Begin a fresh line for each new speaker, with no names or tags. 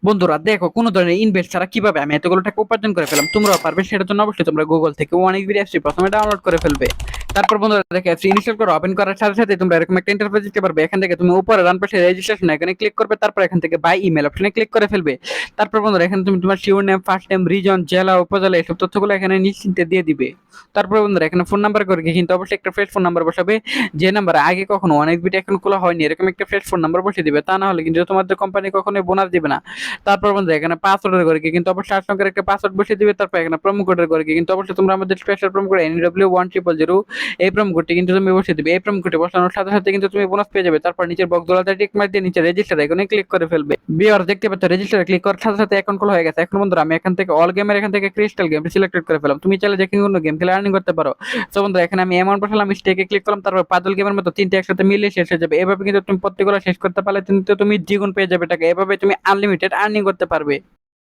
বন্ধুরা দেখো কোনো ধরনের ইনভেস্ট ছাড়া কিভাবে আমি এতগুলো টাকা উপার্জন করে ফেলাম, তোমরাও পারবে। সেটার জন্য অবশ্যই তোমরা গুগল থেকে অনেক ভিডিও অ্যাপসটি প্রথমে ডাউনলোড করে ফেলবে। তারপর বন্ধুরা দেখো অ্যাপসটি ইনস্টল করে ওপেন করার সাথে সাথে তোমরা এরকম একটা ইন্টারফেস দেখতে পারবে। এখান থেকে তুমি উপরে ডান পাশে রেজিস্ট্রেশন এখানে ক্লিক করবে, তারপর এখান থেকে বাই ইমেল অপশনে ক্লিক করে ফেলবে। তারপর বন্ধুরা এখানে তুমি তোমার sure name, first name, reason, জেলা, উপজেলা এইসব তথ্যগুলো এখানে নিশ্চিন্তে দিয়ে দিবে। তারপর বন্ধুরা এখানে ফোন নাম্বার করে কিন্তু অবশ্যই একটা ফ্রেশ ফোন নাম্বার বসাবে, যে নাম্বার আগে কখনো অনেক ভিডিও এখন খোলা হয়নি এরকম একটা ফ্রেশ ফোন নাম্বার বসিয়ে দিবে, তা না হলে কিন্তু তোমাদের কোম্পানি কখনোই বোনাস দিবে না। তারপর বন্ধুরা এখানে পাসওয়ার্ডের ঘরে কিন্তু অবশ্যই 8 সংখ্যার একটা পাসওয়ার্ড বসিয়ে দিবে। তারপর এখানে প্রোমো কোডের ঘরে কিন্তু অবশ্যই তোমরা আমাদের স্পেশাল প্রোমো কোড NW1000 এই প্রোমো কোডটি কিন্তু তুমি বসিয়ে দিবে। এই প্রোমো কোডটি বসানোর সাথে সাথে কিন্তু তুমি বোনাস পেয়ে যাবে। তারপর নিচের বক্স দোলাতে টিক মার দিয়ে নিচে রেজিস্টার আইকনে ক্লিক করে ফেলবে। ভিউয়ার দেখতে পাচ্ছ রেজিস্টারে ক্লিক করার সাথে সাথে অ্যাকাউন্ট খোলা হয়ে গেছে। এখন বন্ধুরা আমি এখান থেকে অল গেমের এখান থেকে ক্রিস্টাল গেমটি সিলেক্টেড করে ফেলাম। তুমি চাইলে যে কোনো গেম খেলে আর্নিং করতে পারো। তো বন্ধুরা এখানে আমি অ্যামাউন্ট বসালাম, স্টেকে ক্লিক করলাম, তারপর পাজল গেমের মতো তিনটে একসাথে মিলিয়ে শেষ হয়ে যাবে। এভাবে কিন্তু তুমি প্রত্যেকগুলো শেষ করতে পারলে কিন্তু তুমি দ্বিগুণ পেয়ে যাবে টাকা। এভাবে তুমি আনলিমিটেড আর্নিং করতে পারবে।